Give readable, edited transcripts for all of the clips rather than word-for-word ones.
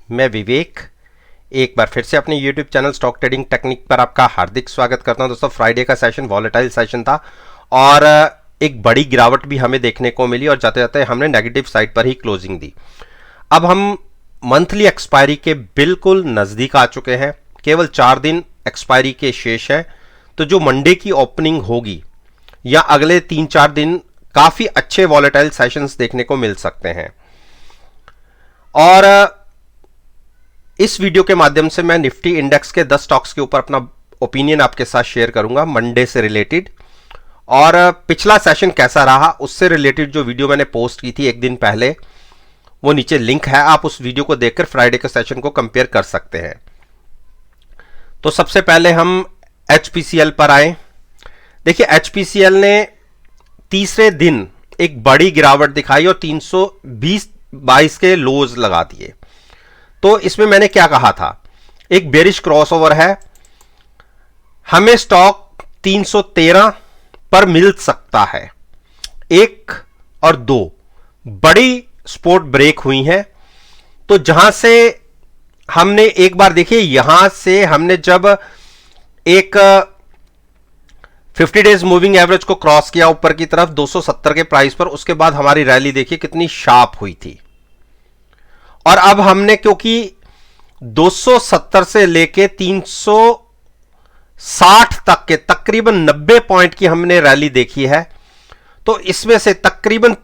मैं विवेक एक बार फिर से अपने YouTube channel stock trading technique पर आपका हार्दिक स्वागत करता हूं। दोस्तों, फ्राइडे का सेशन वॉलेटाइल सेशन था और एक बड़ी गिरावट भी हमें देखने को मिली और जाते जाते हमने नेगेटिव साइड पर ही क्लोजिंग दी। अब हम मंथली एक्सपायरी के बिल्कुल नज़दीक आ चुके हैं, केवल 4 दिन एक्सपायरी के शेष हैं। तो जो मंडे की ओपनिंग होगी या अगले 3-4 दिन काफ़ी अच्छे वॉलेटाइल सेशंस देखने को मिल सकते हैं। और इस वीडियो के माध्यम से मैं निफ्टी इंडेक्स के 10 स्टॉक्स के ऊपर अपना ओपिनियन आपके साथ शेयर करूंगा मंडे से रिलेटेड, और पिछला सेशन कैसा रहा उससे रिलेटेड जो वीडियो मैंने पोस्ट की थी एक दिन पहले, वो नीचे लिंक है, आप उस वीडियो को देखकर फ्राइडे के सेशन को कंपेयर कर सकते हैं। तो सबसे पहले हम एचपीसीएल पर आए। देखिए, एचपीसीएल ने तीसरे दिन एक बड़ी गिरावट दिखाई और 320-22 के लोज लगा दिए। तो इसमें मैंने क्या कहा था, एक बेरिश क्रॉसओवर है, हमें स्टॉक 313 पर मिल सकता है। 1 और 2 बड़ी सपोर्ट ब्रेक हुई हैं। तो जहां से हमने एक बार देखिए, यहां से हमने जब एक 50 डेज मूविंग एवरेज को क्रॉस किया ऊपर की तरफ 270 के प्राइस पर, उसके बाद हमारी रैली देखिए कितनी शार्प हुई थी। और अब हमने क्योंकि 270 से लेके 360 तक के तकरीबन 90 पॉइंट की हमने रैली देखी है, तो इसमें से तकरीबन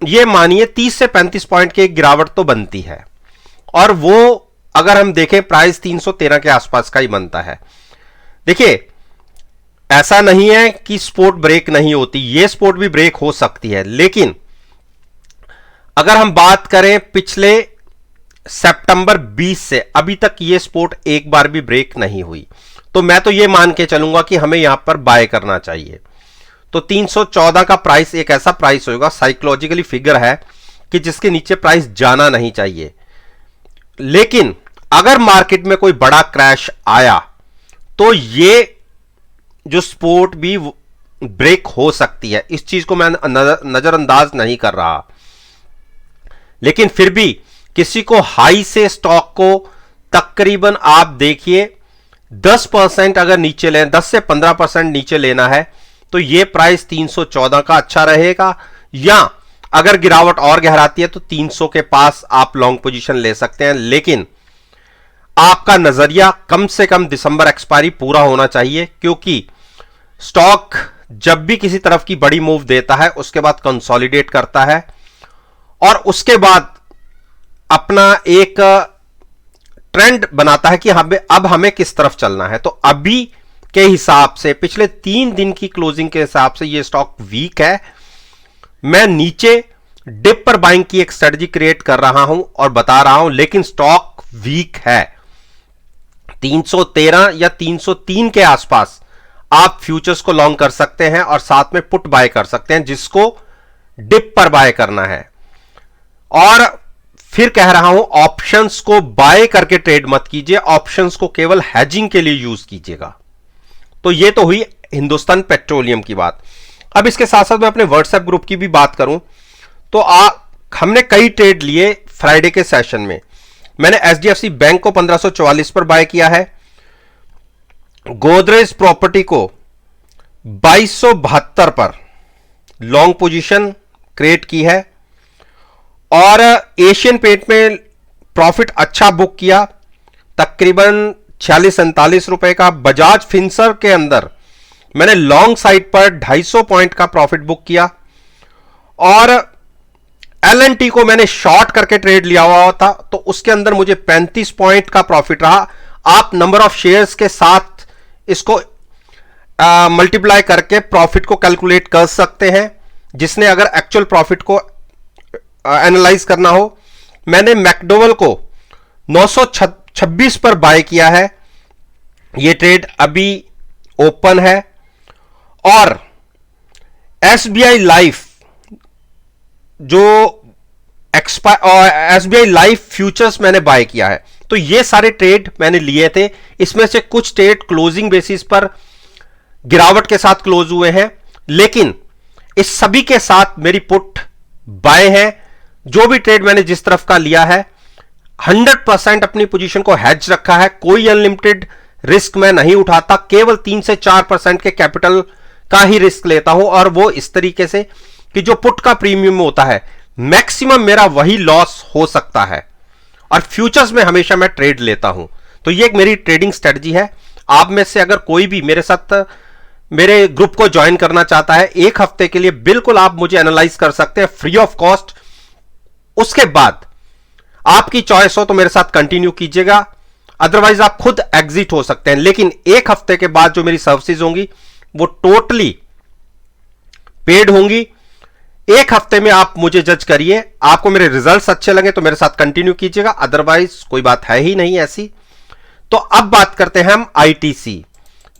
ये मानिए 30 से 35 पॉइंट की एक गिरावट तो बनती है। और वो अगर हम देखें प्राइस 313 के आसपास का ही बनता है। देखिए, ऐसा नहीं है कि सपोर्ट ब्रेक नहीं होती, ये सपोर्ट भी ब्रेक हो सकती है, लेकिन अगर हम बात करें पिछले सितंबर 20 से अभी तक ये सपोर्ट एक बार भी ब्रेक नहीं हुई। तो मैं तो ये मान के चलूंगा कि हमें यहां पर बाय करना चाहिए। तो 314 का प्राइस एक ऐसा प्राइस होगा, साइकोलॉजिकली फिगर है कि जिसके नीचे प्राइस जाना नहीं चाहिए। लेकिन अगर मार्केट में कोई बड़ा क्रैश आया तो ये जो सपोर्ट भी ब्रेक हो सकती है, इस चीज को मैं नजरअंदाज नहीं कर रहा। लेकिन फिर भी किसी को हाई से स्टॉक को तकरीबन आप देखिए 10% अगर नीचे लें, 10 से 15% नीचे लेना है, तो यह प्राइस 314 का अच्छा रहेगा। या अगर गिरावट और गहराती है तो 300 के पास आप लॉन्ग पोजीशन ले सकते हैं। लेकिन आपका नजरिया कम से कम दिसंबर एक्सपायरी पूरा होना चाहिए, क्योंकि स्टॉक जब भी किसी तरफ की बड़ी मूव देता है उसके बाद कंसोलिडेट करता है और उसके बाद अपना एक ट्रेंड बनाता है कि अब हमें किस तरफ चलना है। तो अभी के हिसाब से पिछले 3 दिन की क्लोजिंग के हिसाब से ये स्टॉक वीक है। मैं नीचे डिप पर बाइंग की एक स्ट्रेटजी क्रिएट कर रहा हूं और बता रहा हूं, लेकिन स्टॉक वीक है। 313 या 303 के आसपास आप फ्यूचर्स को लॉन्ग कर सकते हैं और साथ में पुट बाय कर सकते हैं, जिसको डिप पर बाय करना है। और फिर कह रहा हूं, ऑप्शंस को बाय करके ट्रेड मत कीजिए, ऑप्शंस को केवल हैजिंग के लिए यूज कीजिएगा। तो यह तो हुई हिंदुस्तान पेट्रोलियम की बात। अब इसके साथ साथ मैं अपने व्हाट्सएप ग्रुप की भी बात करूं तो हमने कई ट्रेड लिए फ्राइडे के सेशन में। मैंने एचडीएफसी बैंक को 1544 पर बाय किया है, गोदरेज प्रॉपर्टी को 2272 पर लॉन्ग पोजीशन क्रिएट की है, और एशियन पेंट में प्रॉफिट अच्छा बुक किया, तकरीबन 46-47 रुपए का। बजाज फिंसर के अंदर मैंने लॉन्ग साइड पर 250 पॉइंट का प्रॉफिट बुक किया, और एलएनटी को मैंने शॉर्ट करके ट्रेड लिया हुआ था, तो उसके अंदर मुझे 35 पॉइंट का प्रॉफिट रहा। आप नंबर ऑफ शेयर्स के साथ इसको मल्टीप्लाई करके प्रॉफिट को कैलकुलेट कर सकते हैं, जिसने अगर एक्चुअल प्रॉफिट को एनालाइज करना हो। मैंने मैकडोवेल को 926 पर बाय किया है, यह ट्रेड अभी ओपन है। और एसबीआई लाइफ जो एसबीआई लाइफ फ्यूचर्स मैंने बाय किया है। तो ये सारे ट्रेड मैंने लिए थे, इसमें से कुछ ट्रेड क्लोजिंग बेसिस पर गिरावट के साथ क्लोज हुए हैं, लेकिन इस सभी के साथ मेरी पुट बाय है। जो भी ट्रेड मैंने जिस तरफ का लिया है, 100% अपनी पोजीशन को हैज रखा है, कोई अनलिमिटेड रिस्क मैं नहीं उठाता, केवल 3 से 4% के कैपिटल का ही रिस्क लेता हूं, और वो इस तरीके से कि जो पुट का प्रीमियम होता है मैक्सिमम मेरा वही लॉस हो सकता है, और फ्यूचर्स में हमेशा मैं ट्रेड लेता हूं। तो ये एक मेरी ट्रेडिंग स्ट्रेटजी है। आप में से अगर कोई भी मेरे साथ मेरे ग्रुप को ज्वाइन करना चाहता है 1 हफ्ते के लिए, बिल्कुल आप मुझे एनालाइज कर सकते हैं फ्री ऑफ कॉस्ट। उसके बाद आपकी चॉइस हो तो मेरे साथ कंटिन्यू कीजिएगा, अदरवाइज आप खुद एग्जिट हो सकते हैं। लेकिन 1 हफ्ते के बाद जो मेरी सर्विसेज होंगी वो टोटली पेड होंगी। 1 हफ्ते में आप मुझे जज करिए, आपको मेरे रिजल्ट्स अच्छे लगे तो मेरे साथ कंटिन्यू कीजिएगा, अदरवाइज कोई बात है ही नहीं ऐसी। तो अब बात करते हैं हम आईटीसी।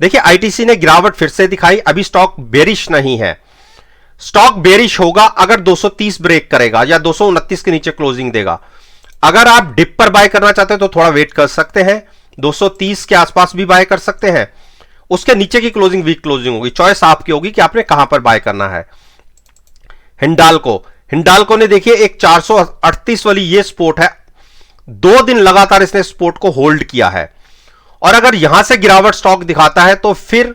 देखिए आईटीसी ने गिरावट फिर से दिखाई, अभी स्टॉक बेरिश नहीं है। स्टॉक बेरिश होगा अगर 230 ब्रेक करेगा या 229 के नीचे क्लोजिंग देगा। अगर आप डिप पर बाय करना चाहते हैं तो थोड़ा वेट कर सकते हैं, 230 के आसपास भी बाय कर सकते हैं। उसके नीचे की क्लोजिंग वीक क्लोजिंग होगी, चॉइस आपकी होगी कि आपने कहां पर बाय करना है। हिंडाल्को ने देखिए एक 438 वाली ये सपोर्ट है, 2 दिन लगातार इसने सपोर्ट को होल्ड किया है, और अगर यहां से गिरावट स्टॉक दिखाता है तो फिर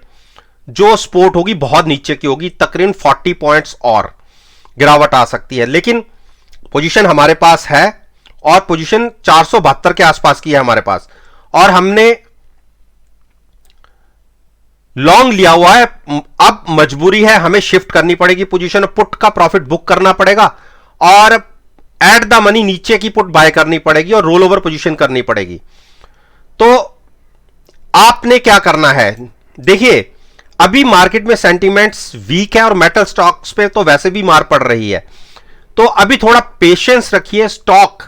जो सपोर्ट होगी बहुत नीचे की होगी, तकरीबन 40 पॉइंट्स और गिरावट आ सकती है। लेकिन पोजीशन हमारे पास है और पोजीशन 472 के आसपास की है हमारे पास, और हमने लॉन्ग लिया हुआ है। अब मजबूरी है, हमें शिफ्ट करनी पड़ेगी पोजीशन, पुट का प्रॉफिट बुक करना पड़ेगा और एट द मनी नीचे की पुट बाय करनी पड़ेगी और रोल ओवर पोजीशन करनी पड़ेगी। तो आपने क्या करना है, देखिए अभी मार्केट में सेंटीमेंट्स वीक है और मेटल स्टॉक्स पे तो वैसे भी मार पड़ रही है, तो अभी थोड़ा पेशेंस रखिए। स्टॉक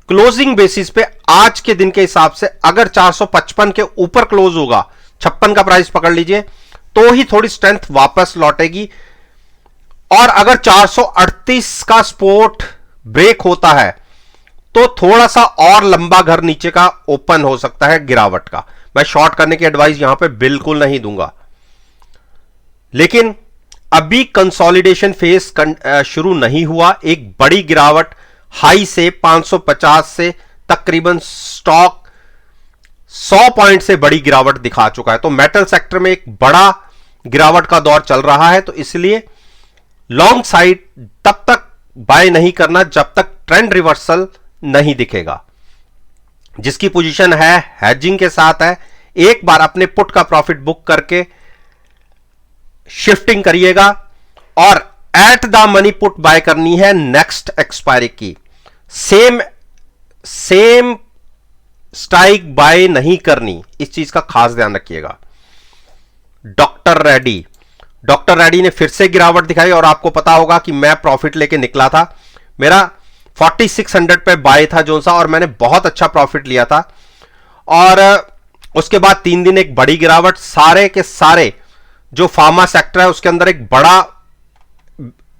क्लोजिंग बेसिस पे आज के दिन के हिसाब से अगर 455 के ऊपर क्लोज होगा, 56 का प्राइस पकड़ लीजिए, तो ही थोड़ी स्ट्रेंथ वापस लौटेगी। और अगर 438 का सपोर्ट ब्रेक होता है तो थोड़ा सा और लंबा घर नीचे का ओपन हो सकता है गिरावट का। मैं शॉर्ट करने की एडवाइस यहां पे बिल्कुल नहीं दूंगा, लेकिन अभी कंसोलिडेशन फेज शुरू नहीं हुआ। एक बड़ी गिरावट हाई से 550 से तकरीबन स्टॉक 100 पॉइंट से बड़ी गिरावट दिखा चुका है, तो मेटल सेक्टर में एक बड़ा गिरावट का दौर चल रहा है। तो इसलिए लॉन्ग साइड तब तक बाय नहीं करना जब तक ट्रेंड रिवर्सल नहीं दिखेगा। जिसकी पोजीशन है हेजिंग के साथ है, एक बार अपने पुट का प्रॉफिट बुक करके शिफ्टिंग करिएगा और at the money put buy करनी है नेक्स्ट एक्सपायरी की। सेम स्ट्राइक बाय नहीं करनी, इस चीज का खास ध्यान रखिएगा। डॉक्टर रेड्डी ने फिर से गिरावट दिखाई और आपको पता होगा कि मैं प्रॉफिट लेके निकला था, मेरा 4600 पे बाय था जो सा, और मैंने बहुत अच्छा प्रॉफिट लिया था। और उसके बाद 3 दिन एक बड़ी गिरावट, सारे के सारे जो फार्मा सेक्टर है उसके अंदर एक बड़ा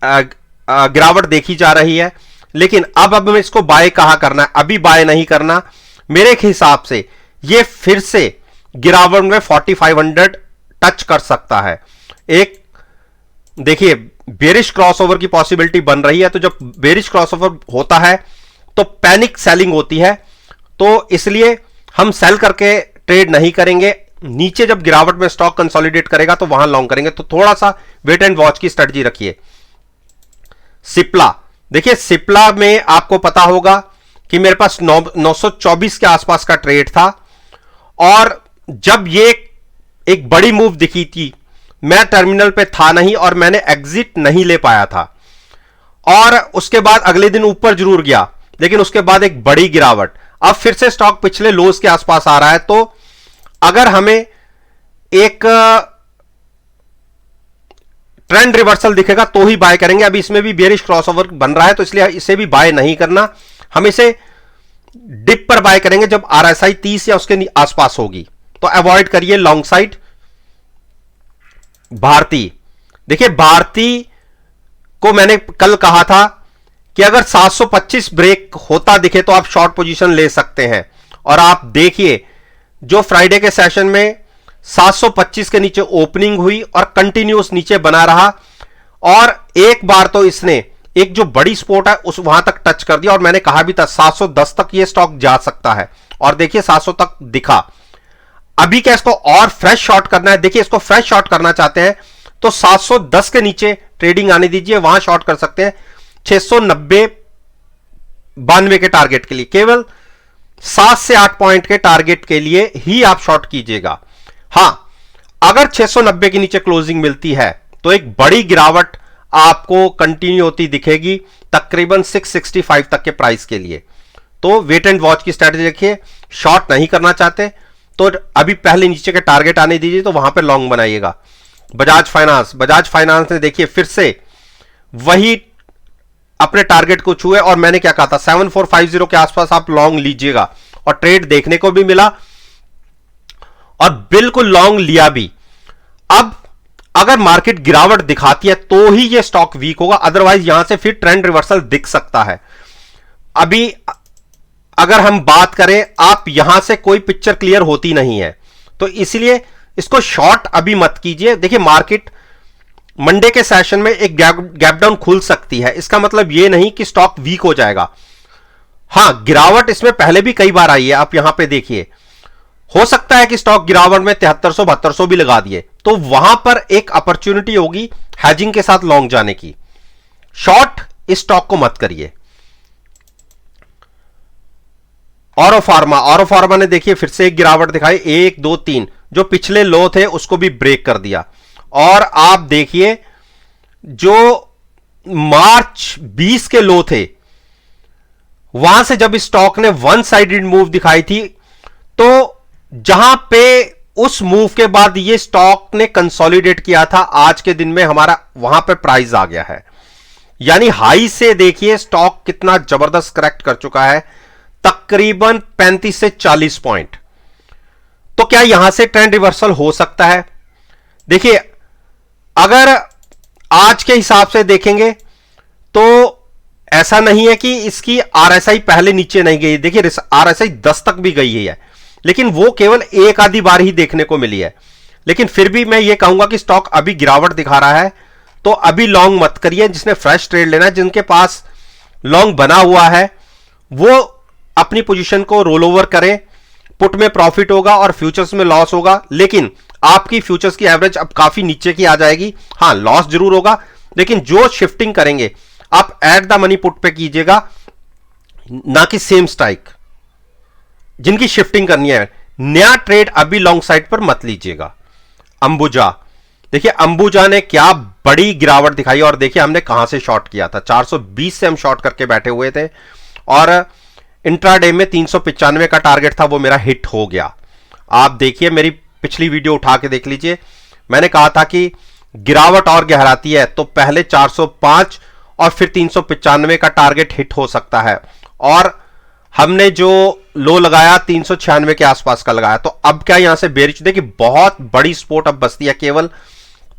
गिरावट देखी जा रही है। लेकिन अब हमें इसको बाय कहां करना है, अभी बाय नहीं करना। मेरे हिसाब से ये फिर से गिरावट में 4500 टच कर सकता है। एक देखिए बेरिश क्रॉसओवर की पॉसिबिलिटी बन रही है, तो जब बेरिश क्रॉसओवर होता है तो पैनिक सेलिंग होती है, तो इसलिए हम सेल करके ट्रेड नहीं करेंगे। नीचे जब गिरावट में स्टॉक कंसोलिडेट करेगा तो वहां लॉन्ग करेंगे। तो थोड़ा सा वेट एंड वॉच की स्ट्रेटजी रखिए। सिप्ला, देखिए सिप्ला में आपको पता होगा कि मेरे पास 924 के आसपास का ट्रेड था, और जब ये एक बड़ी मूव दिखी थी मैं टर्मिनल पे था नहीं और मैंने एग्जिट नहीं ले पाया था, और उसके बाद अगले दिन ऊपर जरूर गया, लेकिन उसके बाद एक बड़ी गिरावट। अब फिर से स्टॉक पिछले लोज के आसपास आ रहा है, तो अगर हमें एक ट्रेंड रिवर्सल दिखेगा तो ही बाय करेंगे। अभी इसमें भी बेरिश क्रॉसओवर बन रहा है, तो इसलिए इसे भी बाय नहीं करना, हम इसे डिप पर बाय करेंगे जब आरएसआई 30 या उसके आसपास होगी, तो अवॉइड करिए लॉन्ग साइड। भारती, देखिए भारती को मैंने कल कहा था कि अगर 725 ब्रेक होता दिखे तो आप शॉर्ट पोजीशन ले सकते हैं, और आप देखिए जो फ्राइडे के सेशन में 725 के नीचे ओपनिंग हुई और कंटिन्यूस नीचे बना रहा, और एक बार तो इसने एक जो बड़ी सपोर्ट है उस वहां तक टच कर दिया, और मैंने कहा भी था 710 तक ये स्टॉक जा सकता है, और देखिए 700 तक दिखा। अभी क्या इसको और फ्रेश शॉर्ट करना है? देखिए इसको फ्रेश शॉर्ट करना चाहते हैं तो 710 के नीचे ट्रेडिंग आने दीजिए, वहां शॉर्ट कर सकते हैं 690-92 के टारगेट के लिए। केवल 7 से 8 पॉइंट के टारगेट के लिए ही आप शॉर्ट कीजिएगा। हां, अगर 690 के नीचे क्लोजिंग मिलती है तो एक बड़ी गिरावट आपको कंटिन्यू होती दिखेगी तकरीबन 665 तक के प्राइस के लिए। तो वेट एंड वॉच की स्ट्रेटजी रखिए। शॉर्ट नहीं करना चाहते तो अभी पहले नीचे के टारगेट आने दीजिए, तो वहां पे लॉन्ग बनाइएगा। बजाज फाइनेंस ने देखिए फिर से वही अपने टारगेट को छुए, और मैंने क्या कहा था 7450 के आसपास आप लॉन्ग लीजिएगा, और ट्रेड देखने को भी मिला और बिल्कुल लॉन्ग लिया भी। अब अगर मार्केट गिरावट दिखाती है तो ही ये स्टॉक वीक होगा, अदरवाइज यहां से फिर ट्रेंड रिवर्सल दिख सकता है। अभी अगर हम बात करें, आप यहां से कोई पिक्चर क्लियर होती नहीं है, तो इसलिए इसको शॉर्ट अभी मत कीजिए। देखिए मार्केट मंडे के सेशन में एक गैप डाउन खुल सकती है, इसका मतलब यह नहीं कि स्टॉक वीक हो जाएगा। हां, गिरावट इसमें पहले भी कई बार आई है, आप यहां पे देखिए। हो सकता है कि स्टॉक गिरावट में 7300-7200 भी लगा दिए, तो वहां पर एक अपॉर्चुनिटी होगी हैजिंग के साथ लॉन्ग जाने की। शॉर्ट इस स्टॉक को मत करिए। ऑरो फार्मा ने देखिए फिर से एक गिरावट दिखाई, 1 2 3, जो पिछले लो थे उसको भी ब्रेक कर दिया। और आप देखिए जो मार्च 20 के लो थे, वहां से जब स्टॉक ने वन साइडेड मूव दिखाई थी, तो जहां पे उस मूव के बाद ये स्टॉक ने कंसोलिडेट किया था, आज के दिन में हमारा वहां पे प्राइस आ गया है। यानी हाई से देखिए स्टॉक कितना जबरदस्त करेक्ट कर चुका है, तकरीबन 35 से 40 पॉइंट। तो क्या यहां से ट्रेंड रिवर्सल हो सकता है? देखिए अगर आज के हिसाब से देखेंगे तो ऐसा नहीं है कि इसकी आरएसआई पहले नीचे नहीं गई। देखिए आरएसआई 10 तक भी गई है, लेकिन वो केवल एक आधी बार ही देखने को मिली है। लेकिन फिर भी मैं ये कहूंगा कि स्टॉक अभी गिरावट दिखा रहा है, तो अभी लॉन्ग मत करिए। जिसने फ्रेश ट्रेड लेना है, जिनके पास लॉन्ग बना हुआ है, वो अपनी पोजीशन को रोल ओवर करें। पुट में प्रॉफिट होगा और फ्यूचर्स में लॉस होगा, लेकिन आपकी फ्यूचर्स की एवरेज अब काफी नीचे की आ जाएगी। हां, लॉस जरूर होगा, लेकिन जो शिफ्टिंग करेंगे आप एट द मनी पुट पे कीजिएगा, ना कि सेम स्ट्राइक। जिनकी शिफ्टिंग करनी है, नया ट्रेड अभी लॉन्ग साइड पर मत लीजिएगा। अंबुजा, देखिए अंबुजा ने क्या बड़ी गिरावट दिखाई, और देखिए हमने कहां से शॉर्ट किया था, 420 से हम शॉर्ट करके बैठे हुए थे, और इंट्राडे में 395 का टारगेट था, वो मेरा हिट हो गया। आप देखिए मेरी पिछली वीडियो उठा के देख लीजिए, मैंने कहा था कि गिरावट और गहराती है तो पहले 405 और फिर 395 का टारगेट हिट हो सकता है, और हमने जो लो लगाया 396 के आसपास का लगाया। तो अब क्या यहां से बेरिश, देखिए बहुत बड़ी सपोर्ट अब बचती है केवल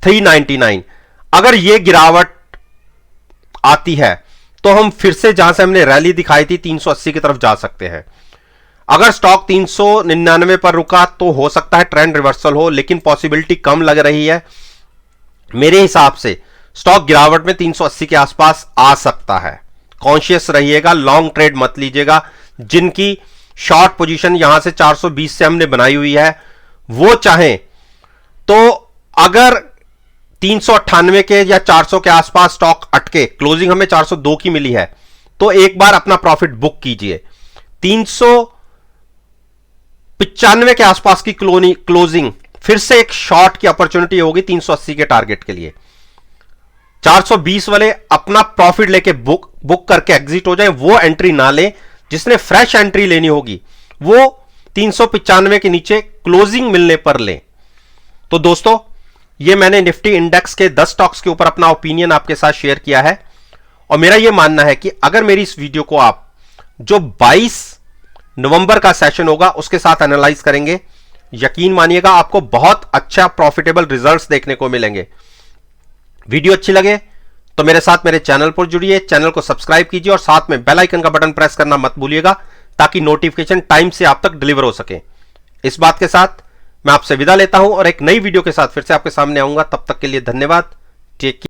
399। अगर यह गिरावट आती है तो हम फिर से जहां से हमने रैली दिखाई थी 380 की तरफ जा सकते हैं। अगर स्टॉक 399 पर रुका तो हो सकता है ट्रेंड रिवर्सल हो, लेकिन पॉसिबिलिटी कम लग रही है। मेरे हिसाब से स्टॉक गिरावट में 380 के आसपास आ सकता है। कॉन्शियस रहिएगा, लॉन्ग ट्रेड मत लीजिएगा। जिनकी शॉर्ट पोजीशन यहां से 420 से हमने बनाई हुई है, वो चाहें तो अगर 398 के या 400 के आसपास स्टॉक अटके, क्लोजिंग हमें 402 की मिली है, तो एक बार अपना प्रॉफिट बुक कीजिए। 395 के आसपास की क्लोजिंग फिर से एक शॉर्ट की अपॉर्चुनिटी होगी 380 के टारगेट के लिए। 420 वाले अपना प्रॉफिट लेके बुक करके एग्जिट हो जाए, वो एंट्री ना ले। जिसने फ्रेश एंट्री लेनी होगी वो 395 के नीचे क्लोजिंग मिलने पर ले। तो दोस्तों, ये मैंने निफ्टी इंडेक्स के 10 स्टॉक्स के ऊपर अपना ओपिनियन आपके साथ शेयर किया है, और मेरा यह मानना है कि अगर मेरी इस वीडियो को आप जो 22 नवंबर का सेशन होगा उसके साथ एनालाइज करेंगे, यकीन मानिएगा आपको बहुत अच्छा प्रॉफिटेबल रिजल्ट्स देखने को मिलेंगे। वीडियो अच्छी लगे तो मेरे साथ मेरे चैनल पर जुड़िए, चैनल को सब्सक्राइब कीजिए और साथ में बेल आइकन का बटन प्रेस करना मत भूलिएगा, ताकि नोटिफिकेशन टाइम से आप तक डिलीवर हो सके। इस बात के साथ मैं आपसे विदा लेता हूं और एक नई वीडियो के साथ फिर से आपके सामने आऊंगा। तब तक के लिए धन्यवाद। Take care.